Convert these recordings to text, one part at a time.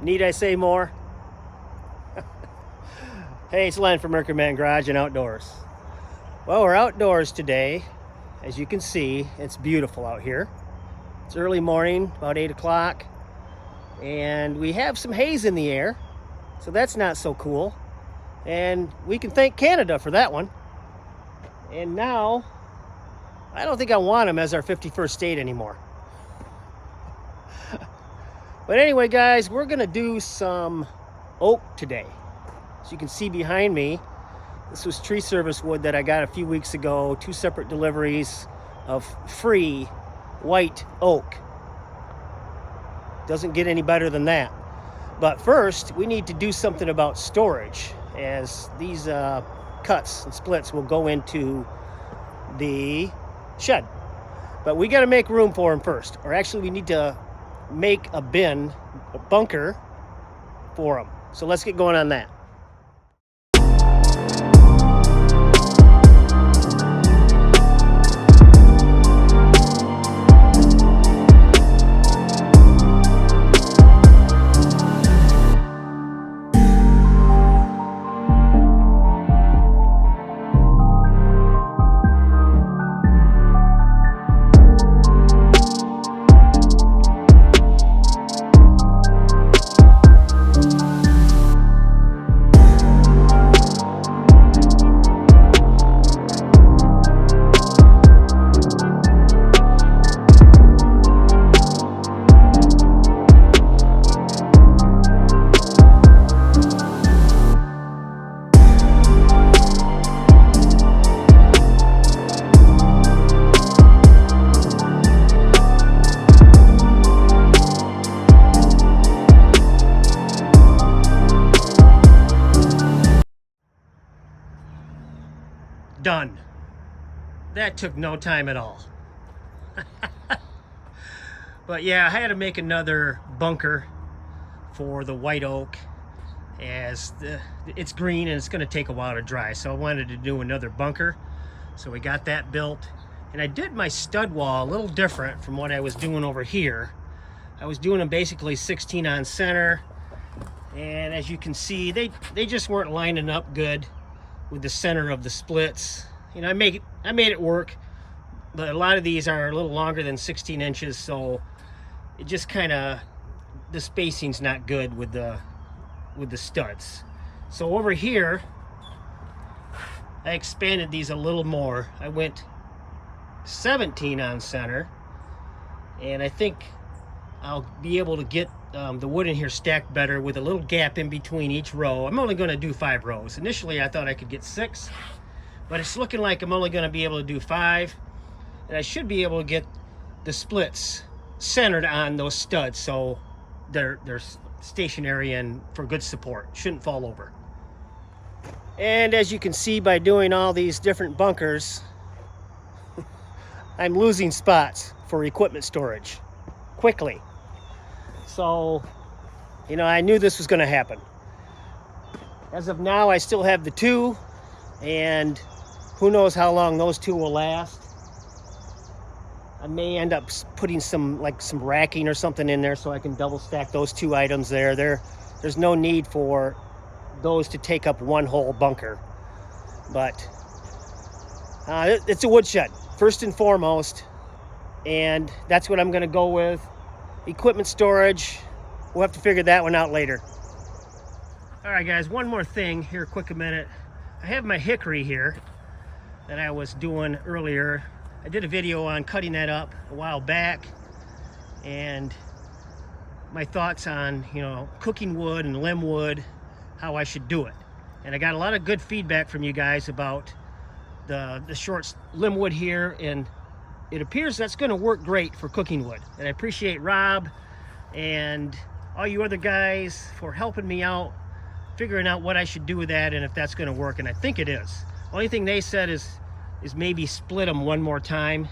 Need I say more? Hey, it's Len from Mercury Man Garage and Outdoors. Well, we're outdoors today. As you can see, it's beautiful out here. It's early morning, about 8 o'clock, and we have some haze in the air, so that's not so cool. And we can thank Canada for that one. And now, I don't think I want them as our 51st state anymore. But anyway, guys, we're gonna do some oak today. As you can see behind me, this was tree service wood that I got a few weeks ago, 2 separate deliveries of free white oak. Doesn't get any better than that. But first, we need to do something about storage, as these cuts and splits will go into the shed. But we gotta make room for them first, or actually we need to make a bin, a bunker for them. So let's get going on that. Done. That took no time at all. But yeah, I had to make another bunker for the white oak, as it's green and it's going to take a while to dry. So I wanted to do another bunker. So we got that built. And I did my stud wall a little different from what I was doing over here. I was doing them basically 16 on center. And as you can see, they just weren't lining up good with the center of the splits. You know, I made it work, but a lot of these are a little longer than 16 inches, so it just kind of, the spacing's not good with the studs. So over here, I expanded these a little more. I went 17 on center, and I think I'll be able to get the wood in here stacked better with a little gap in between each row. I'm only going to do 5 rows. Initially, I thought I could get 6, but it's looking like I'm only going to be able to do 5, and I should be able to get the splits centered on those studs so they're stationary and for good support. Shouldn't fall over. And as you can see by doing all these different bunkers, I'm losing spots for equipment storage quickly. So, you know, I knew this was going to happen. As of now, I still have the 2, and who knows how long those 2 will last. I may end up putting some racking or something in there so I can double stack those 2 items there. There's no need for those to take up one whole bunker. But it's a woodshed, first and foremost, and that's what I'm going to go with. Equipment storage, we'll have to figure that one out later. All right, guys, one more thing here, quick a minute. I have my hickory here that I was doing earlier. I did a video on cutting that up a while back, and my thoughts on, you know, cooking wood and limb wood, how I should do it. And I got a lot of good feedback from you guys about the short limb wood here, and it appears that's going to work great for cooking wood. And I appreciate Rob and all you other guys for helping me out, figuring out what I should do with that and if that's going to work. And I think it is. Only thing they said is maybe split them one more time.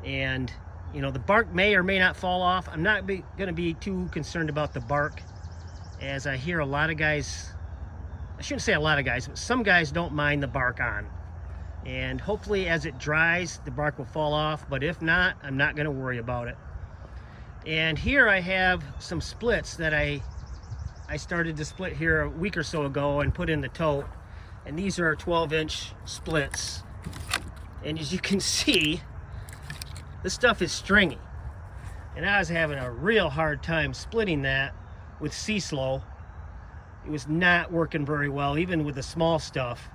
And, you know, the bark may or may not fall off. I'm not going to be too concerned about the bark, as I hear a lot of guys, I shouldn't say a lot of guys, but some guys don't mind the bark on. And hopefully as it dries, the bark will fall off, but if not, I'm not going to worry about it. And here I have some splits that I I started to split here a week or so ago and put in the tote. And these are 12-inch splits. And as you can see, this stuff is stringy. And I was having a real hard time splitting that with C-Slow. It was not working very well, even with the small stuff.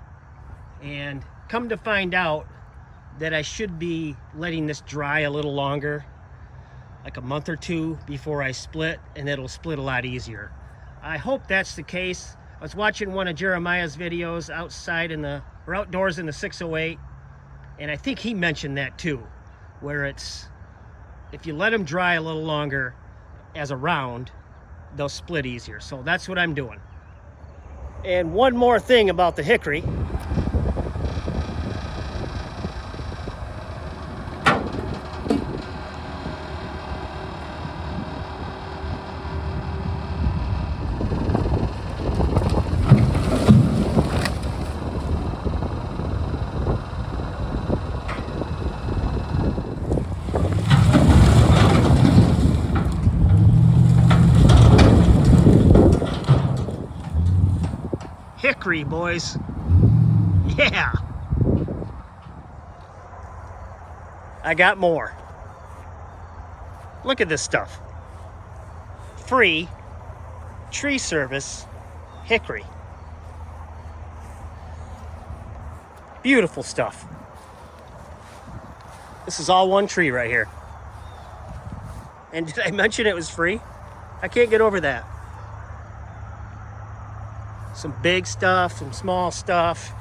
And come to find out that I should be letting this dry a little longer, like a month or two before I split, and it'll split a lot easier. I hope that's the case. I was watching one of Jeremiah's videos outside or outdoors in the 608, and I think he mentioned that too, where it's, if you let them dry a little longer as a round, they'll split easier. So that's what I'm doing. And one more thing about the hickory. Hickory, boys. Yeah. I got more. Look at this stuff. Free tree service hickory. Beautiful stuff. This is all one tree right here. And did I mention it was free? I can't get over that. Some big stuff, some small stuff.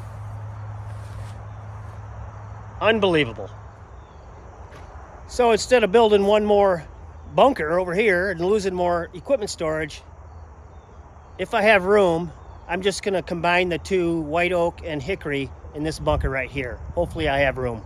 Unbelievable. So instead of building one more bunker over here and losing more equipment storage, if I have room, I'm just gonna combine the two, white oak and hickory, in this bunker right here. Hopefully I have room.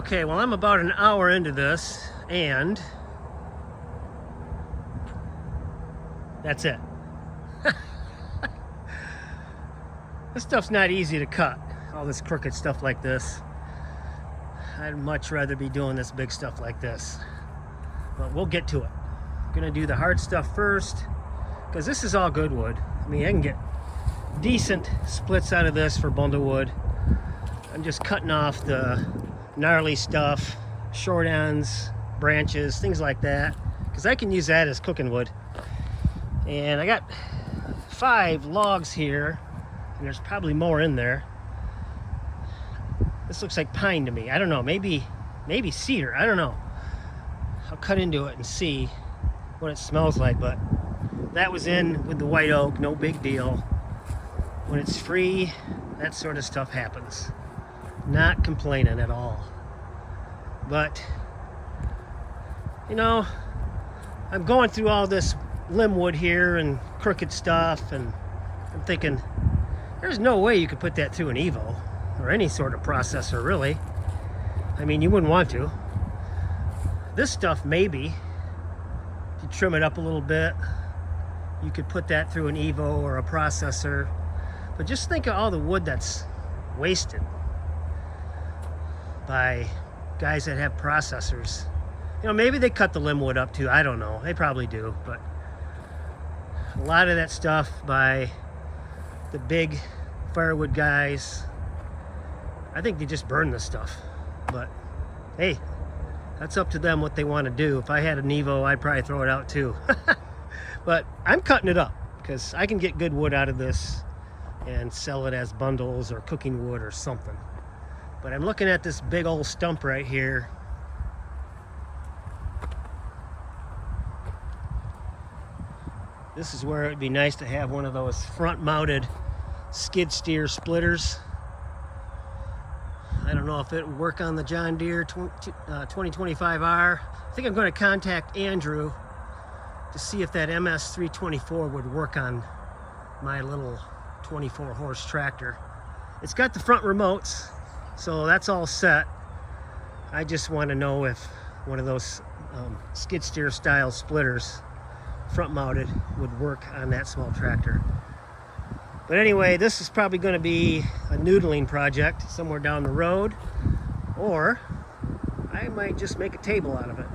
Okay, well, I'm about an hour into this, and that's it. This stuff's not easy to cut, all this crooked stuff like this. I'd much rather be doing this big stuff like this. But we'll get to it. I'm gonna do the hard stuff first, because this is all good wood. I mean, I can get decent splits out of this for bundle wood. I'm just cutting off the gnarly stuff, short ends, branches, things like that, because I can use that as cooking wood. And I got 5 logs here, and there's probably more in there. This looks like pine to me. I don't know, maybe cedar, I don't know. I'll cut into it and see what it smells like, but that was in with the white oak, no big deal. When it's free, that sort of stuff happens. Not complaining at all. But, you know, I'm going through all this limb wood here and crooked stuff, and I'm thinking, there's no way you could put that through an Evo or any sort of processor, really. I mean, you wouldn't want to. This stuff, maybe, if you trim it up a little bit, you could put that through an Evo or a processor. But just think of all the wood that's wasted by guys that have processors. You know, maybe they cut the limb wood up too, I don't know. They probably do, but a lot of that stuff by the big firewood guys, I think they just burn this stuff. But hey, that's up to them what they want to do. If I had an Evo, I'd probably throw it out too. But I'm cutting it up because I can get good wood out of this and sell it as bundles or cooking wood or something. But I'm looking at this big old stump right here. This is where it'd be nice to have one of those front-mounted skid steer splitters. I don't know if it would work on the John Deere 2025R. I think I'm going to contact Andrew to see if that MS324 would work on my little 24 horse tractor. It's got the front remotes, so that's all set. I just want to know if one of those skid steer style splitters, front mounted, would work on that small tractor. But anyway, this is probably going to be a noodling project somewhere down the road, or I might just make a table out of it.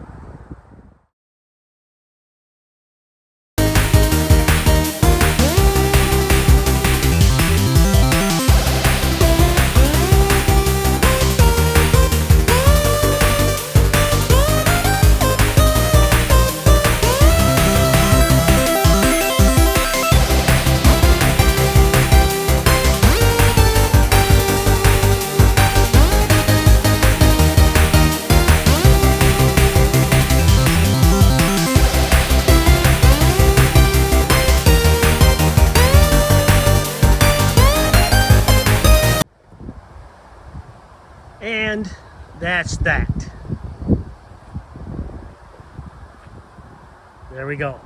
And that's that. There we go.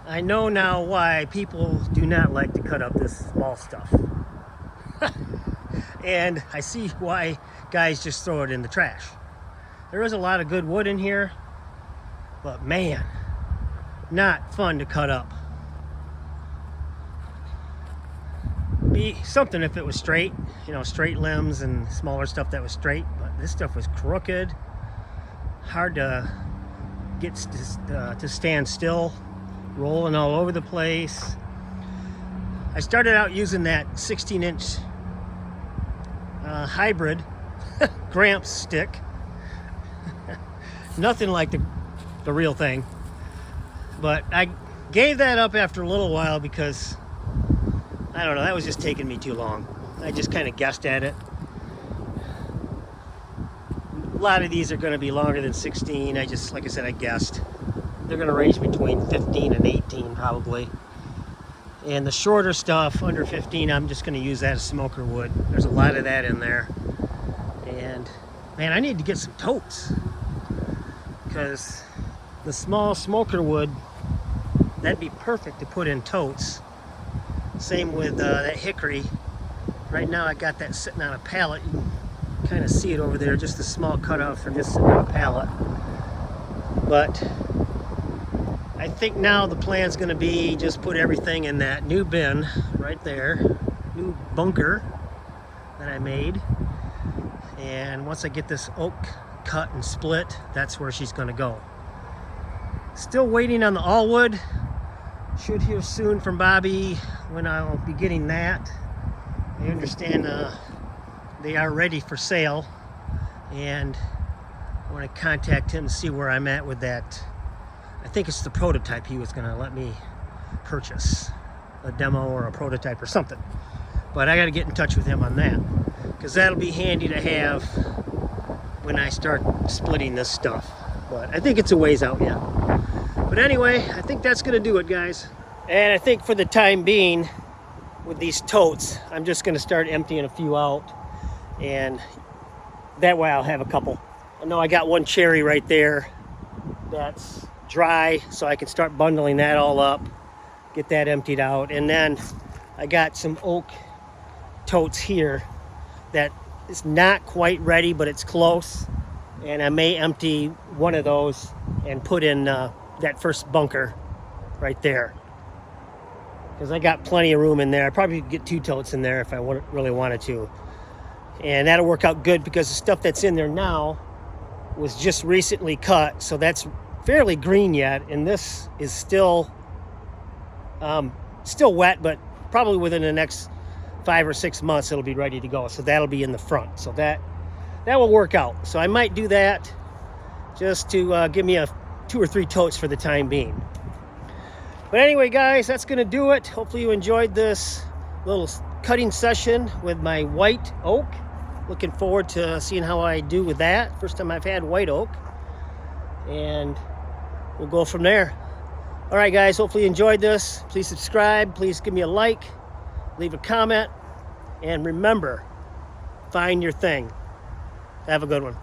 I know now why people do not like to cut up this small stuff. And I see why guys just throw it in the trash. There is a lot of good wood in here, but man, not fun to cut up. Be something if it was straight, you know, straight limbs and smaller stuff that was straight, but this stuff was crooked, hard to get to stand still, rolling all over the place. I started out using that 16-inch hybrid Gramps stick. Nothing like the real thing, but I gave that up after a little while because I don't know, that was just taking me too long. I just kind of guessed at it. A lot of these are going to be longer than 16. Like I said, I guessed. They're going to range between 15 and 18 probably. And the shorter stuff, under 15, I'm just going to use that as smoker wood. There's a lot of that in there. And man, I need to get some totes, because the small smoker wood, that'd be perfect to put in totes. Same with that hickory. Right now I got that sitting on a pallet. You can kind of see it over there, just a small cutoff from just sitting on a pallet. But I think now the plan's going to be just put everything in that new bin right there, new bunker that I made. And once I get this oak cut and split, that's where she's going to go. Still waiting on the all wood. Should hear soon from Bobby when I'll be getting that. I understand they are ready for sale, and I want to contact him to see where I'm at with that. I think it's the prototype he was going to let me purchase, a demo or a prototype or something. But I got to get in touch with him on that, because that'll be handy to have when I start splitting this stuff. But I think it's a ways out yet. But anyway, I think that's going to do it, guys. And I think for the time being, with these totes, I'm just going to start emptying a few out, and that way I'll have a couple. I know I got one cherry right there that's dry, so I can start bundling that all up, get that emptied out. And then I got some oak totes here that is not quite ready, but it's close, and I may empty one of those and put in that first bunker right there, because I got plenty of room in there. I probably could get 2 totes in there if I really wanted to, and that'll work out good, because the stuff that's in there now was just recently cut, so that's fairly green yet, and this is still wet, but probably within the next 5 or 6 months it'll be ready to go. So that'll be in the front, so that will work out. So I might do that just to give me 2 or 3 totes for the time being. But anyway, guys, that's gonna do it. Hopefully you enjoyed this little cutting session with my white oak. Looking forward to seeing how I do with that. First time I've had white oak, and we'll go from there. All right, guys, hopefully you enjoyed this. Please subscribe, please give me a like, leave a comment, and remember, find your thing. Have a good one.